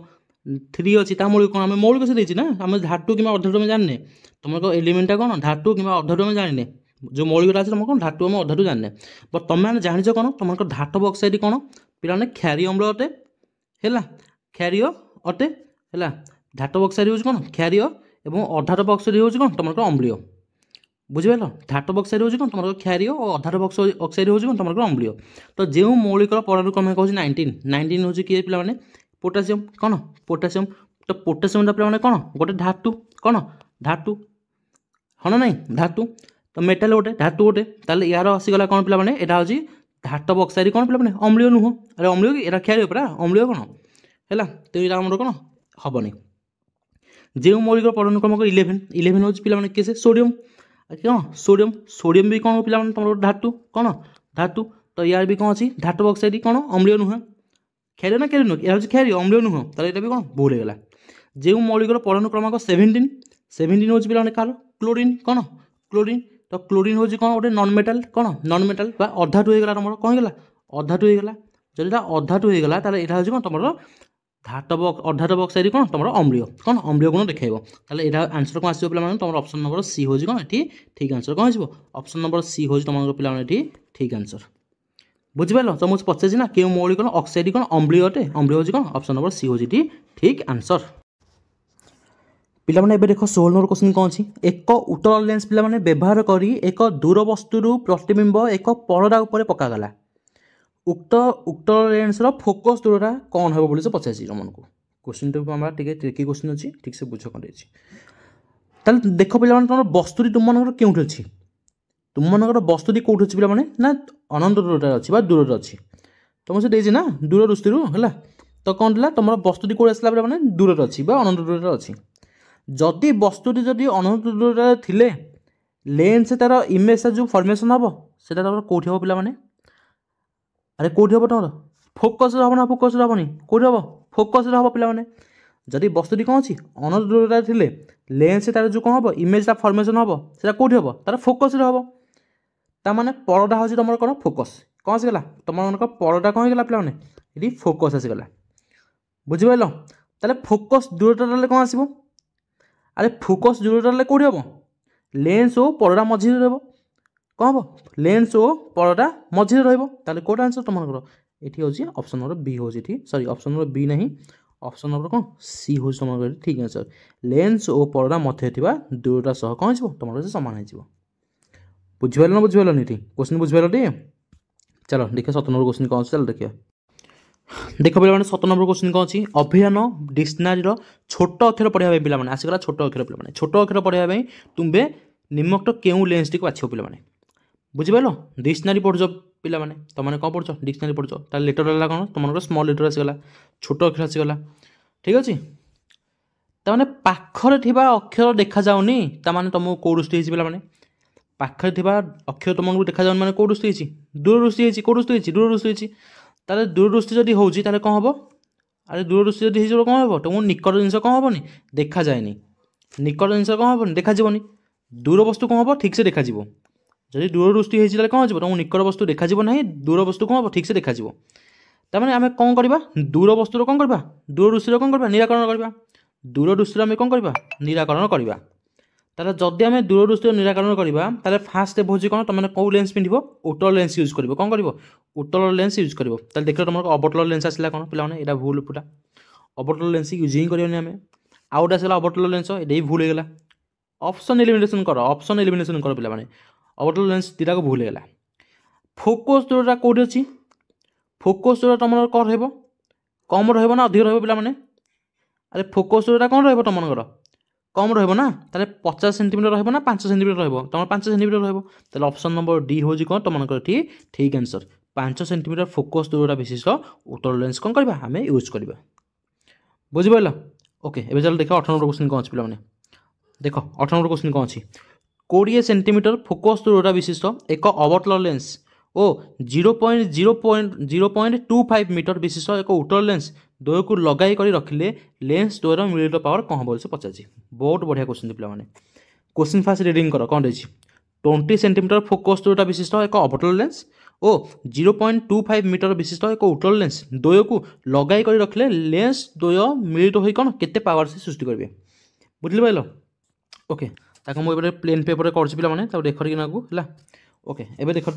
3 अच्छी ता मौलिक कौन आम मौलिक से देती ना आम धातु कि अर्धातु में जाने तुमको एलिमेंटा कौन धातु कि अर्धातु में जाने जो मौलिक अच्छे तुम कौन धातु में अर्धातु जाने बट तुम जान कौन तुम धातव ऑक्साइड कौन पे क्षारीय अम्ल अटे है क्षारीय अटे है धातव ऑक्साइड हूँ कौन क्षारीय और अधातव ऑक्साइड हूँ कौन तुम अम्लीय बुझिपार धातव ऑक्साइड हूँ कौन तुम क्षारीय और अधातव ऑक्साइड हूँ कौन तुम अम्लीय तो जो मौलिक परमाणु क्रमांक हूँ 19 हूँ किए पे पोटासियम कौन पोटासियम तो पोटासियम पे कौन गोटे धातु कौन धातु हाँ ना नहीं धातु तो मेटाल गोटे धातु गोटे ताले यार आसीगला कौन पे यहाँ हूँ धातव ऑक्साइड कौन पे अम्लीय नुह अरे अम्लीय कि यहाँ क्षारीय पूरा अम्लीय कौन है तो यहाँ आम कौन हेनी जो मौलिक परमाणु क्रमांक 11 हूँ पे किए सोडियम कौन सोडियम सोडियम भी कौन पे तुम धातु कौन धातु तो यार भी कौन अच्छी धातव ऑक्साइड कौन अम्लीय नुह क्षारीय ना क्षारीय नुह यहाँ हूँ क्षारीय अम्लीय नुह तो यहाँ भी कौन भूल होगा जो मौलिक परमाणु क्रमांक 17 हूँ पे कह क्लोरीन कौन क्लोरीन तो क्लोरीन हूँ कौन गोटे नॉन मेटाल कौन नॉन मेटाल अधातु होगा तुम कौन होगा अधातु होगा जब अधातु होगा ताले यहाँ हूँ कौन तुम धातव अधातव ऑक्साइड कौन तुम अम्लीय कौन अम्लीय गुण देखो ताले यहाँ आंसर कौन आसो पे तुम ऑप्शन नंबर सी हूँ कौन ये ठीक आंसर कौन हो ऑप्शन नंबर सी हूँ तुम पे ठीक आंसर बुझिपार तो मुझे पचार ना क्यों मौलिक ऑक्साइड कौन अम्लीय अटे अम्लीय हूँ कौन ऑप्शन नंबर सी हूँ ठीक आंसर पिलाने देख 16 नंबर क्वेश्चन कौन अच्छी एक उत्तल लेंस पे व्यवहार कर एक दूर वस्तु प्रतिबिंब एक परदा उपर पकागला उक्त उत्तल लेंस फोकस दूरटा कौन हम बोली पचार तुमको क्वेश्चन तो ट्रिकी क्वेश्चन अच्छी ठीक से बुझ कौन ताल देख पे तुम वस्तुटी तुम मन क्यों अच्छी तुम मन वस्तुटी कौट अच्छी पे ना अनंत दूर अच्छी दूर अच्छी तुम से देना दूर दृष्टि है तो कौन था तुम वस्तुटी कौट आसला पे दूर अच्छी अनंत दूर अच्छी जदि वस्तुटी जदि अनंत दूर थिले लेंस तार इमेज जो फॉर्मेशन हम से कौटी हम पे अरे कौटी हम तुम फोकस हम ना फोकस हेनी कौटी हम फोकस हम पे जदि वस्तुटी कौन अच्छी अनंत दूर थिले लेंस तार जो कौन हम इमेज फॉर्मेशन हम से कौटी हम तार फोकस हम ताने परदा हूँ तुम कौन फोकस कौन आसगला तुम मन परदा कौन होगा पे ये फोकस आसगला बुझिपार ताले फोकस दूरता कौन आसो अरे फोकस दूरता कौटी हम लेंस और परदा मझे रहा कौन हम लेंस और परदा मझे रहा कौट आंसर तुम ये हूँ ऑप्शन नंबर बी हूँ सॉरी ऑप्शन नंबर बी नहीं ऑप्शन नंबर कौन सी हूँ तुम ठीक आंसर लेंस और परदा मध्य दूरता सह कौन हो तुम सामान हो बुझिपार ना बुझिपार ठीक क्वेश्चन बुझिपार टी चलो देखिए 17 नंबर क्वेश्चन कौन चलो देखिए देख पे 17 नंबर क्वेश्चन कौन अच्छी अभियान डिक्शनारी छोट अक्षर पढ़ाई पे आसगला छोट अक्षर पे छोट अक्षर पढ़ाई तुम्हें निम्नोक्त क्यों लेंस टी बाछ पे बुझिपार डिक्शनारी पढ़ुच पे तुमने कौन पढ़ुच डिक्शनारी पढ़ुच तार लेटर है कौन तुम स्मॉल लेटर आसगला छोट अक्षर आसगला ठीक अच्छे ताने पाखरे थिबा अक्षर देखा जाऊनी ताने तुमको कौ दृष्टि पे पाखरे थिबा अक्षर तुमको देखा जाऊनी माने कौ दृष्टि दूर दृष्टि कौ दृष्टि दूर दृष्टि ताले दूरदृष्टि जदि होउची ताले कौन हम अरे दूरदृष्टि जदि हो कौन हम तुमको निकट जिन कौन हेनी देखा जाए निकट जिन कौन हेनी देखा दूर वस्तु कौन हम ठीक से देखा जदि दूरदृष्टि होती कौन हो तुमको निकट वस्तु देखा ना दूर वस्तु कौन हम ठीक से देखा तार आम कौन करवा दूर वस्तुर कौन करवा दूर दृष्टि कौन करवा निराकरण करवा दूर दृष्टि आम कौन करवा निराकरण करवा तार जदि आम दूर दृष्टि निराकरण करवा तार फास्ट स्टेप हूँ कौन तुम कौ लेंस पिंध उत्तल लेंस यूज कर कौन कर उत्तल लेंस यूज कर देख तुम अवतल लेंस आसला कौन पे यहाँ भूल पूरा अवतल लेंस यूज ही करनी आम आउट आसला अवतल लेंस ये भूल होगा ऑप्शन एलिमिनेशन कर पे अवतल लेंस दुटा को भूल होगा फोकस दूरटा कौटी अच्छी फोकस दूर तुम कौन रहा कम रहा अधिक रहा अरे फोकस दूरटा कौन रहा तुमर कम रहा ताले 50 सेंटीमीटर रहा ना 5 सेंटीमीटर रहा तुम 5 सेंटीमीटर रहा ऑप्शन नंबर डी हूँ कौन तुम ठीक आंसर 5 सेंटीमीटर फोकस दूरटा विशिष्ट उत्तल लेंस कौन करवा आम यूज करवा बुझिपार ओके एवं चलो देख 18 नंबर क्वेश्चन कौन अच्छी पे देख 18 नंबर क्वेश्चन कौन अच्छी 20 सेंटीमीटर फोकस दूरटा विशिष्ट एक अवतल लेंस ओ 0.25 मीटर विशिष्ट एक उत्तल लेंस द्वय को लगाई कर रखिले लेंस द्वयर मिलित पावर कौन हम से पचार बहुत बढ़िया क्वेश्चन पे क्वेश्चन फास्ट रिडिंग कर कौन रही 20 सेंटीमीटर फोकस दूरटा विशिष्ट एक अवतल लेंस ओ 0.25 मीटर विशिष्ट एक उत्तल लेंस द्वय को लगाई कर रखिले लेंस द्वय मिलित हो कौन केते पावर से सृष्टि करेंगे बुझे पाइल ओके ताको मुझे प्लेन पेपर कर देखर कि नाकू है ओके एवं देख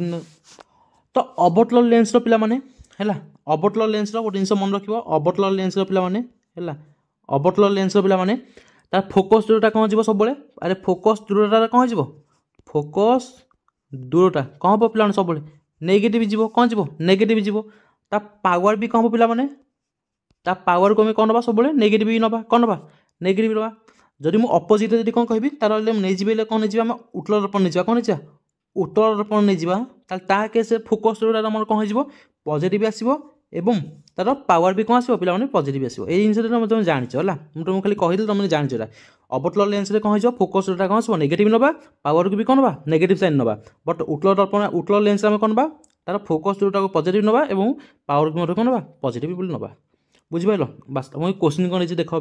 तो अवतल लेंस पिला माने है अवतल लेंस गोटे जिन मन रख अवतल लेंस पिला माने है अवतल लेंस पिला माने तार फोकस दूरटा कौन जीव सब अरे फोकस दूरटा कौन जीव फोकस दूरटा कौन हम पे सब नेगेटिव जीव कौन जीव नेगेटिव जीव ता पावर भी कौन हम पे ता पावर को कौन ना सब नेगेटिव ही ना कौन ना नेगेटिव ना जदि मुझे अपोजिट जब कौन कहि तार नहीं कौन नहीं आम उत्तल दर्पण नहीं कौन नहीं उत्तल दर्पण नहीं ता केस फोकस दूरटा तुम कौन हो पॉजिटिव आसो एवं तार पावर भी कौन आसो पे पॉजिटिव आसो ये जिन तुम जान है मुझे तुमको खाली कहीदे तुम जान अवतल लेंस कौन हो फोकस दूरटा कौन आसो नेगेटिव नवा पावर को भी कौन ना नेगेटिव साइन नवा बट उत्तल दर्पण उत्तल लेंस आम कौन बा तार फोकस दूरटा को पॉजिटिव नवा एवं पावर को कौन ना पॉजिटिव नवा बुझिपार बास तुम क्वेश्चन कौन रही देख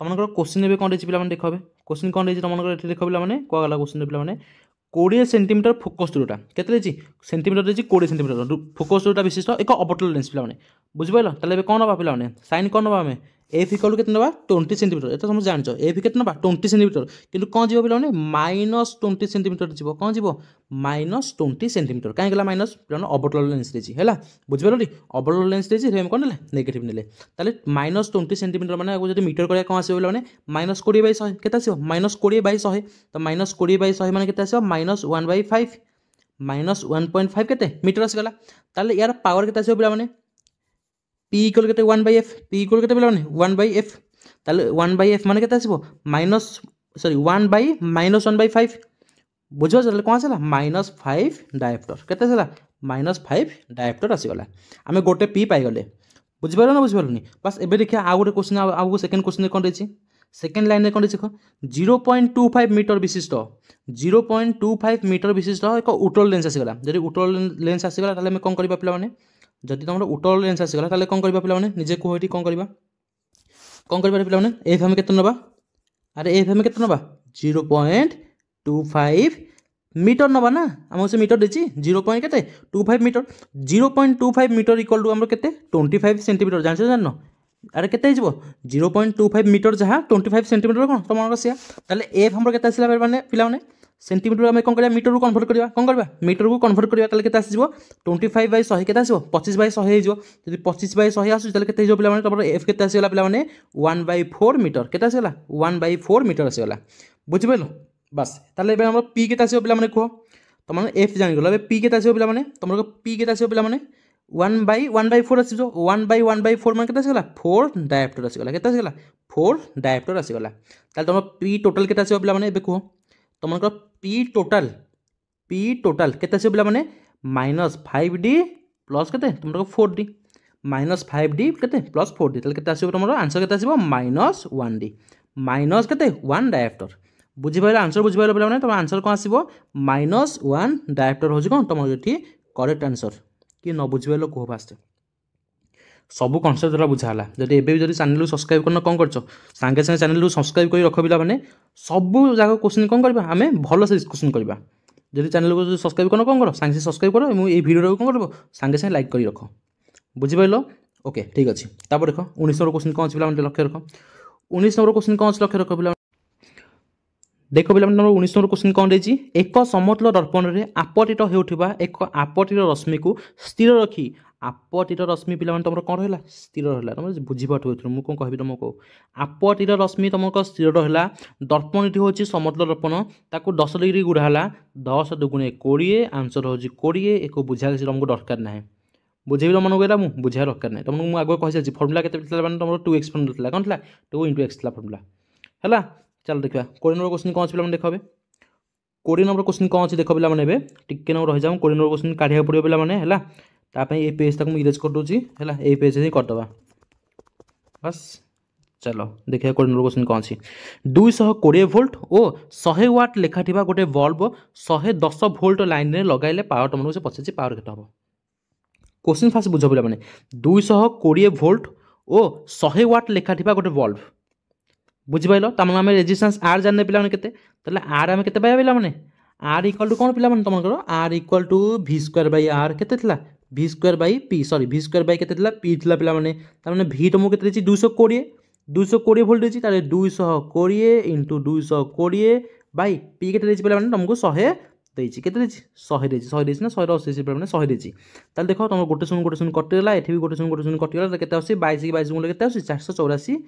तुम क्वेश्चन ए कौन रही पे देख क्वेश्चन कौन रही तुम देख पे क्या क्वेश्चन पे 20 सेंटीमीटर फोकस दूरटा के सेंटीमीटर रही 20 सेंटीमीटर फोकस दूरटा विशिष्ट एक अवतल लेंस पे बुझिपार ताले कौन ना पे साइन कौन ना आम एफ इक्वल के 20 सेंटीमीटर ये समझ जान एफ के 20 सेंटीमीटर किंतु कौन जीव पे -20 सेंटीमीटर जीव कौन जीव -20 सेंटीमीटर कहीं गला माइनस पे अवतल लेंस रही है बुझिपार टी अवतल लेंस रही कौन ने नेगेटिव ने -20 सेंटीमीटर मैंने जब मीटर कर कौन आसो पे -20/100 के -20/100 तो -20/100 मैंने के -1/5 -1.5 के मीटर आसगला ताले यार पावर के पे P इक्वल के 1/f P इक्वल के पे 1/f ताले 1/f माने के माइनस सॉरी 1/-1/5 बुझो कौन आसला -5 डायप्टर के -5 डायप्टर आसीगला आम गोटे पी पाईगले बुझिपार ना बुझिपारे बस एवं देखिए आउ गोटे क्वेश्चन आगे सेकेंड क्वेश्चन कौन रही सेकेंड लाइन में कौन देख 0.25 मीटर विशिष्ट 0.25 मीटर विशिष्ट एक उत्तल लेंस आसीगला जब उत्तल लेंस आसीगला ताले कौन करबा पिलाने जदि तुम उत्तल लेंस आसीगला ताले कौन करबा पिलाने निजे कह कौन करबा पिलाने एफ आम केते नबा अरे एफ आम केते नबा 0.25 मीटर नबा ना आम से मीटर देछि 0.25 मीटर 0.25 मीटर इक्वल टू हमर केते 25 सेंटीमीटर जान अरे केते 0.25 मीटर जहाँ 25 सेंटीमीटर कौन तुम से एफ हम के पे सेंटीमीटर आम कौन कर मीटर को कन्वर्ट करवा कौन करवा मीटर को कन्वर्ट करवा के 25/100 के 25/100 जब 25/100 आसूँ के तुम एफ के पे 1/4 मीटर के 1/4 मीटर आसगला बुझिपार बस ताले हम पी के पे कह तुम एफ जानीगल पी के पे तुम पी के पे 1/4 आस 1/1/4 मान के 4 डायप्टर आसगला के 4 डायप्टर आसगला तुम पी टोटाल के पे कह तुम पी टोटाल के पे -5d प्लस के तुम 4d -5d के प्लस 4d के तुम आंसर के -1d माइनस के 1 डायप्टर बुझिपार आंसर बुझिपार पे तुम आंसर कौन आसो -1 डायप्टर हूँ कौन तुम ये करेक्ट आंसर कि न बुझिपार कह फास्ट सब कनसेप्ट द्वारा बुझाला जब एवं चैनल सब्सक्राइब करना कौन कर सागे सागे चैनल सब्सक्राइब कर रख पे सब जगह क्वेश्चन कौन करवा आम भल से डिस्कसन करवा जब चैनल को सब्सक्राइब करना कौन कर सागे सब्सक्राइब कर ये भिडियो कौन कर सागे सागे लाइक कर रख बुझिपार ओके ठीक अच्छे। तापर देख 19 नंबर क्वेश्चन कौन अच्छे पे लक्ष्य रख 19 नंबर क्वेश्चन कौन अच्छे लक्ष्य रख पे देख पे 19 नंबर क्वेश्चन कौन रही एक समतल दर्पण में आपतित होता एक आपतित रश्मि को स्थिर रखी आपतित रश्मि पे तुम कौन रहा स्थिर रहा तुम बुझीपार मुझे कौन कह तुमको आपतित रश्मि तुमको स्थिर रहा दर्पण टी हूँ समतल दर्पण ताको 10 डिग्री गुड़ा 10 दुगुणे 20 आंसर हूँ 20 एक बुझा किसी तुमको दरकार ना बुझे मन गला मुझे बुझा दरकार ना तुमको मुझे आगे कही सारी फर्मुला के तुम 2x फर्मुला कौन था 2 × x फर्मुला है। चल देखा 20 नंबर क्वेश्चन कौन अच्छे पे देख 20 नंबर क्वेश्चन कौन अच्छे देख पे मैंने टिके ना रही जाऊँ 20 नंबर क्वेश्चन काढ़ा पड़ो पे मैंने है ये पेज तक इरेज कर दूसरी है ये पेज ही करदे बस। चलो देखिए 20 नंबर क्वेश्चन कौन अच्छी 220 वोल्ट और 100 वाट लेखा गोटे बल्ब 110 वोल्ट लाइन में लगाइले पावर तुमको से पचार पावर केते हम क्वेश्चन फास्ट बुझ पे मैंने 220 वोल्ट और 100 वाट लेखा गोटे बल्ब बुझिपार तमें आम रेजिस्टेंस आर जाने पे आर आम के पाइबा पे आर इक्वल टू कौन पे तुम R equal to v square बै आर के v स्क्वायर बै पी सॉरी v स्क्वायर बै के पी था पे v तुमको के 220 वोल्ट रही 220 इंटू 220 बै पी के पे तुमको 100 देती के 100 देती ना 180 पे 100 देती देख तुम गोटे शून्य कटिगला ये भी गोटे शून्य कटिगला के 22 गुण के 484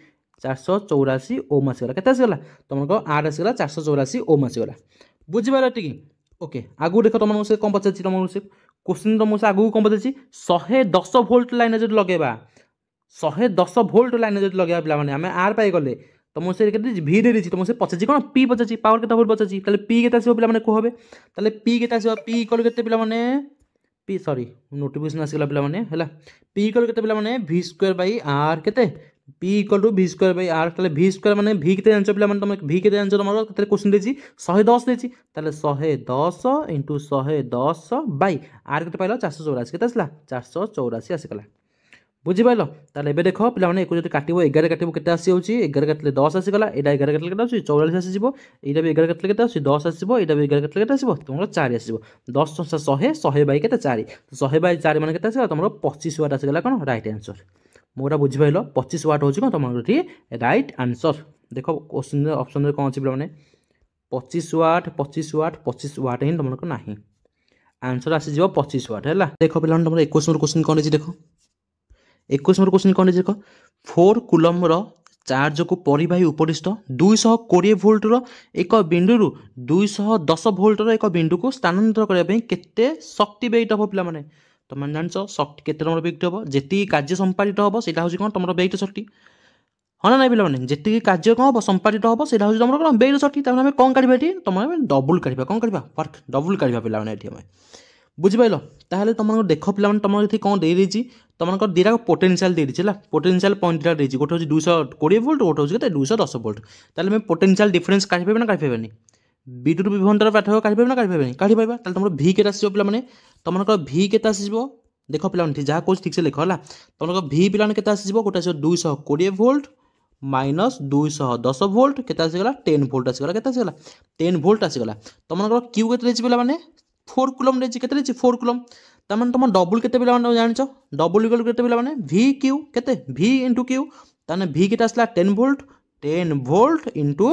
484 ओम आसगला के आसगला तुमको आर आसगला 484 ओम आसगला बुझिपार ठीक ओके आगू देख तुम से कौन पचार तुम से क्वेश्चन तुमसे आगू कौन पचार 110 वोल्ट लाइन जो लगेगा 110 वोल्ट लाइन जो लगे पे आम आर पाई गले तुम से भि दे दी तुमसे पचार कौन पी पचार पावर के वोल्ट पचार पी के पे कहबे पी के पी इक्वल के पे पी सॉरी नोटिफिकेशन आसगला पे है पी इक्वल के पे v स्क्वायर बै आर के P equal to v square बै आर v स्क्वायर मैंने v के आंसर पे तुम v के आंसर तुम क्वेश्चन देती 110 देती 110 इंटू 110 बै आर के पाइल 484 के 484 आसगला बुझिपार ताले देख पे एक काटो 11 काटो के 11 काटिले 10 आसगला यहाँ 11 काटिले के 44 आसो यहाँ भी 11 काटिले के 10 आसो यहाँ भी 11 काटिले के तुम 4 आसो 10 100 100 बै के 4 100 बै 4 मान के तुम 25 वाट आसगला कौन राइट आंसर मोटा बुझिपार 25 वाट हूँ कौन तुम राइट आंसर देख क्वेश्चन ऑप्शन कौन अच्छे पे 25 वाट 25 वाट 25 वाट ही तुमको ना आंसर आसीज 25 वाट है देख पे तुम 21 नंबर क्वेश्चन कौन देख 21 नंबर क्वेश्चन कौन देख 4 कूलम्बर चार्ज को परिबाही उपरिष्ट 220 वोल्ट एक बिंदु 210 वोल्ट एक बिंदु को स्थानांतर करने केते शक्ति व्ययित हम पे तुम जान शक्ति के व्ययित हम जी कार्य संपादित हम से कौन तुम व्ययित शक्ति हाँ ना पे जी कार्य कौन हम संपादित हम से तुम कौन व्ययित शक्ति आम कौन काढ़ा तुम डबल काढ़ा कौन काढ़ा वर्क डबल काढ़ा पे बुझिपार ताहले तुम देख पे तुम ये कौन दे दी तुम दीटा पोटेंशियल दे दी पोटेंशियल पॉइंट दी गोटे हूँ 220 वोल्ट गोटे हूँ 210 वोल्ट ताहले पोटेंशियल डिफरेंस काढ़ी पाइबे ना काढ़ी पाइबे विद्युत विभवान्तर पार्थक्य काढ़ी पाइबे ना काढ़ी पाइबे काढ़ी पाइबा तुम v के आसो पे तुम v के आसो देख पे जहाँ कौन ठीक से लिख है तुम v पे के आसो गोटे 220 वोल्ट माइनस 210 वोल्ट के 10 वोल्ट आसगला के 10 वोल्ट आसगला तुम क्यू के पे 4 कूलम रही के 4 कूलम तमें तुम डबल के जान डबल इक्वल के पे v क्यू के v इंटू क्यू ताने v के आसला 10 वोल्ट इंटू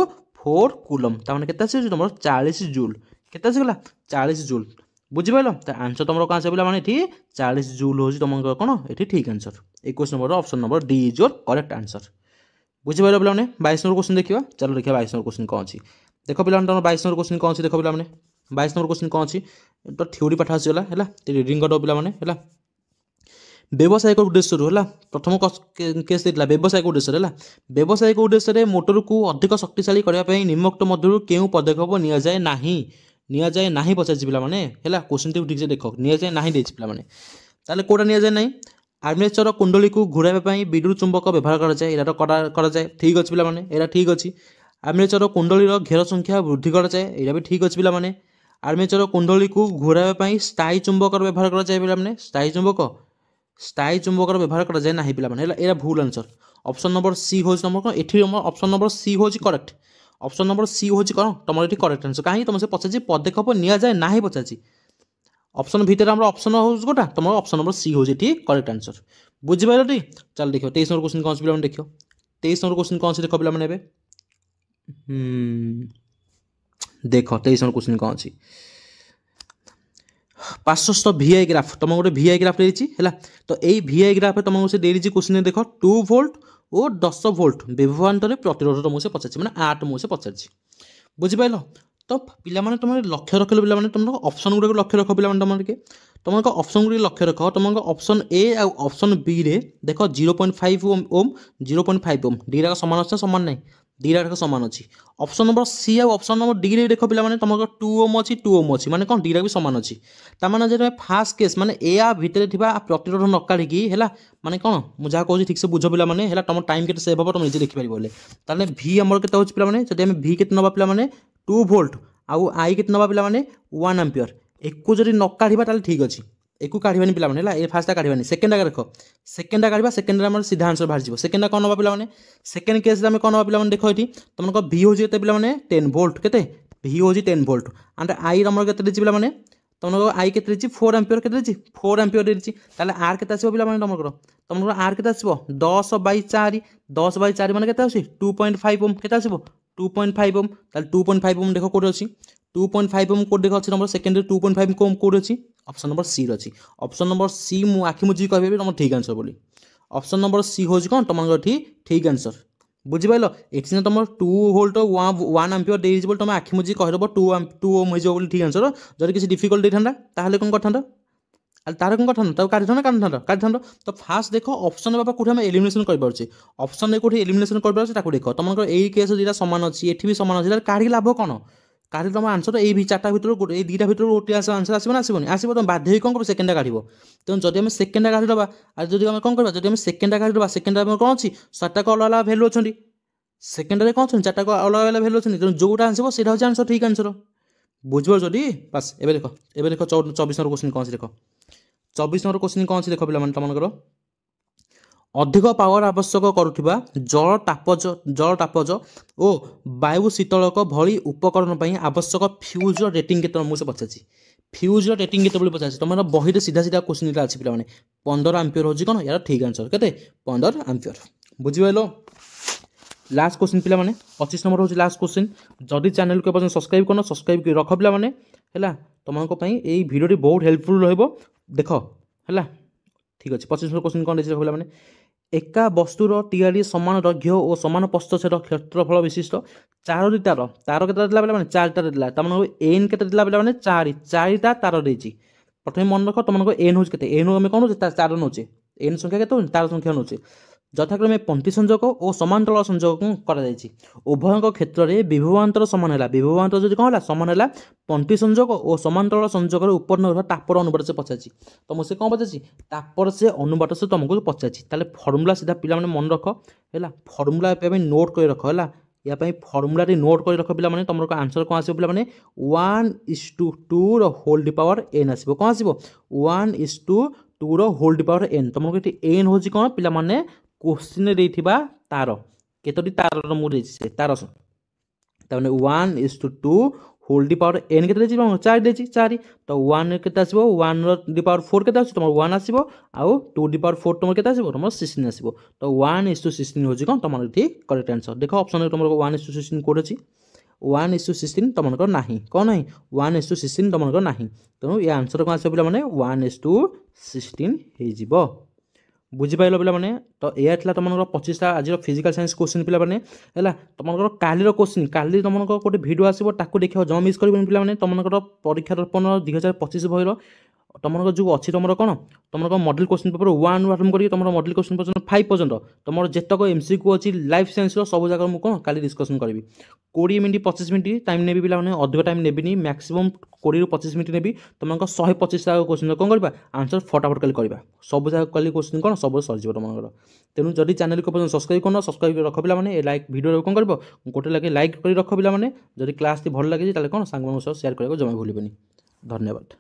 4 कूलम ताने के तुम 40 जूल के 40 जूल बुझिपार आंसर तुम कौन से पे 40 जूल हूँ तुम कौन ये ठीक answer 21 number option number D is your correct answer बुझिपार पे 22 नंबर क्वेश्चन देखा चलो देखिए 22 नंबर क्वेश्चन कौन अच्छी देख पे 22 नंबर क्वेश्चन कौन अच्छी देख पे 22 नंबर क्वेश्चन कौन अच्छी तो थ्योरी पाठ आसगला है रिडिंग कर पे है व्यावसायिक उद्देश्य है प्रथम केस देता व्यावसायिक उद्देश्य है व्यावसायिक उद्देश्य मोटर को अधिक शक्तिशाली करने निम्नोक्त मध्य क्यों पदक्षेप नि जाए ना पचार पे है क्वेश्चन ठीक से देख नि जाए ना पे कौटा नि जाए ना आर्मेचर कुंडली को घूराई विद्युत चुंबक व्यवहार कराए ठीक अच्छे पे यहाँ ठीक अच्छे आर्मेचर कुंडली घेर संख्या वृद्धि कराए यहाँ भी ठीक अच्छे पे आर्मेचर कुंडली को घूराई स्थायी चुंबक व्यवहार कराए पे स्थायी चुंबक व्यवहार कराए ना पे यहाँ भूल आंसर ऑप्शन नंबर सी हूँ नंबर ये ऑप्शन नंबर सी हूँ करेक्ट ऑप्शन नंबर सी हूँ कौन तुम ये करेक्ट आंसर कहीं तुमसे पचार पदक्षेप नि जाए ना पचार ऑप्शन भितर हम ऑप्शन हो गोटा तुम ऑप्शन नंबर सी हूँ ठीक करेक्ट आंसर बुझिपार टी चल देख 23 नंबर क्वेश्चन कौन पे देख 23 नंबर क्वेश्चन कौन से देख पे देख 23 नंबर क्वेश्चन कौन अच्छी पार्श्वस्थ VI ग्राफ तुम गोटे VI ग्राफ देती है तो यही VI ग्राफ तुमको से देती क्वेश्चन देख 2 वोल्ट और 10 वोल्ट विभवान्तर प्रतिरोध मुझे पचार मैंने 8 मुझे पचार बुझिपार तो पे तुम लक्ष्य रख पे तुम ऑप्शन गुड़ा लक्ष्य रख पे तुम ऑप्शन गुड़ी लक्ष्य रख तुम ऑप्शन ए ऑप्शन बी रे देख 0.5 ओम 0.5 ओम डी सामान अच्छे सामान ना दीटा सामान अच्छी ऑप्शन नंबर सी और ऑप्शन नंबर डी रे देख पे तुम 2 ओम अच्छी 2 ओम अच्छी माने कौन दीटा भी सामान अच्छी तार जो फास्ट केस माने ए भितर प्रतिरोध न काढ़ी है माने कौन मुझे कह ठीक से बुझ पे तुम टाइम के सेव हम तुम निजे देखिपार बोले ताले भी आमर के पे जब भी के नवा पे 2 वोल्ट आउ आई के नवा पे 1 एम्पियर एक जब न काढ़ा ठीक अच्छे एक काढ़ानी पे ए फास्ट काढ़ानी सेकेंड देख सेकेंड काढ़ा सेकेंड सीधा आंसर बाहर सेकेंड कौन नवा पे सेकेंड केस कौन नवा पे देख ये तुमको भी हूँ के पे 10 वोल्ट के भी हूँ 10 वोल्ट एंड आई नंबर के पे तुमको आई के 4 एम्पियर के 4 एम्पियर देती आर के पे तुमको आर के 10/4 10/4 मैंने के 2.5 ओम के 2.5 ओम 2.5 ओम देख कौटे अच्छी 2.5 ओम कोड देख अच्छी नंबर सेकेंड 2.5 ओम कोड अच्छी ऑप्शन नंबर सी अच्छी ऑप्शन नंबर सी मु आखि मुझे कह तुम ठीक आंसर बोली ऑप्शन नंबर सी हूँ कौन तुम ठीक आंसर बुझिपार ये तुम 2 वोल्ट 1 एम्पियर दे तुम आखि मुझे कहीदेव 2 ओम हो ठीक आंसर जब किसी डिफिकल्ट था कौन करता तार कौन करता काढ़ी तो फास्ट देख ऑप्शन बाबा कौट एलिमिनेशन कर ऑप्शन कौट एलिमिनेशन कर देख तुम यही केस दुटा सामान अच्छी ये भी सामान अच्छी काढ़ी लाभ कौन काढ़ी तुम आंसर ये चार्टा भर गोटे दुटा भर गोटे आंसर आसो आसबनी आसो तुम बाध्य कौन कर सेकेंड काढ़ तेणु जब आम सेकेंड काढ़ीदा और जब आम कौन कर जब सेकेंड काढ़ीदा सेकेंड कौन अच्छी 4टा अलग अलग भैल्यू अच्छा सेकेंड कौन अच्छे 4टा अलग अलग भैल्यू अच्छे तेणु जोटा आसो से आंसर ठीक आंसर बुझिपार बास ए देख 24 नंबर क्वेश्चन कौन देख 24 नंबर क्वेश्चन कौन देख पे तुमको अधिक पावर आवश्यक करुवा जल तापज और वायु शीतलक भली उपकरण पर आवश्यक फ्यूज रेटिंग के मुझे पचार फ्यूज रेटिंग के पचार तुम बही सीधा सीधा क्वेश्चन अच्छी पे 15 एम्पियर हूँ कौन यार ठीक आंसर के 15 एम्पियर बुझिपार लास्ट क्वेश्चन पे 25 नंबर हूँ लास्ट क्वेश्चन जदि चैनल को पर्यटन सब्सक्राइब कर सब्सक्राइब कर रख पे तुमको ये भिडियो बहुत हेल्पफुल देख है ठीक अच्छे 25 नंबर क्वेश्चन कौन देख पे एका वस्तुर टीआरी सामान दैर्घ्य और सामान प्रस्थच्छेद क्षेत्रफल विशिष्ट 4टी तार तार के पे 4टा देला एन के पे 4टा तार देती प्रथम मन रख तुमको एन हूँ के एन आम कौन तार नौचे एन संख्या के तार संख्या नौचे यथाक्रमे पंक्ति संजोग और समांतराल संजोग उभय क्षेत्र में विभवान्तर सामान है विभवान्तर जो कौन है सामान है पंक्ति संजोग और समांतराल संजोग उत्पन्न तापर अनुपात से पचार तो मुझे कौन पचार तापर से अनुपात से तुमको पचार फर्मुला सीधा पिला मन रख है फर्मुला नोट कर रख है या फर्मुला नोट कर रख पे तुम आंसर कौन आस पे 1:2 होल पावर एन आस कौन आस 1:2 होल पावर एन तुमको एन हूँ कौन पे क्वेश्चन देथिबा तार केतोटी तार मुझे तार तमाने 1:2 होल पावर एन के 4 देछि 4 तो 1 के 1 पावर 4 के तुम 1 आसो आउ 2 पावर 4 तुम के तुम 16 आसो तो 1:16 हूँ कौन तुम ठीक करेक्ट आंसर देख ऑप्शन तुम 1:16 कोड अच्छी 1:16 तुमको ना कौन ना 1:16 तुमको ना तेणु ये आंसर कौन आस पे 1:16 हो बुझिपार पे तो यह तुम 25टा आज फिजिकल साइंस क्वेश्चन पे है तुम कालीर क्वेश्चन काली तुमको गोटे भिडियो आसो देखिए जमा मिस कर पे तुम परीक्षा दर्पण 2025 बहिर तुम जो अच्छी तुम कौन तुम मॉडल क्वेश्चन पेपर 1 आरम्भ कर तुम मॉडल क्वेश्चन पर्यटन 5 पर्यटन तुम जितक MCQ अच्छी लाइफ साइंस सब जगह मुझे कौन काली डिस्कसन करी 20 मिनट 25 मिनट टाइम नेबी पे अधिक टाइम नेबिनी मैक्सिमम 20 ରୁ 25 मिनट नेबी तुमको 125 क्वेश्चन कौन करवा आंसर फटाफट कल करवा सब जगह कल क्वेश्चन कौन सब सर तुम तेणु जदि चैनल को पर्यटन सब्सक्राइब कर सब्सक्राइब रख पे लाइक वीडियो कौन कर गोटे लगे लाइक कर रख पे जब क्लास भल लगे कौन सांग शेयर करने जमा भूलि धन्यवाद।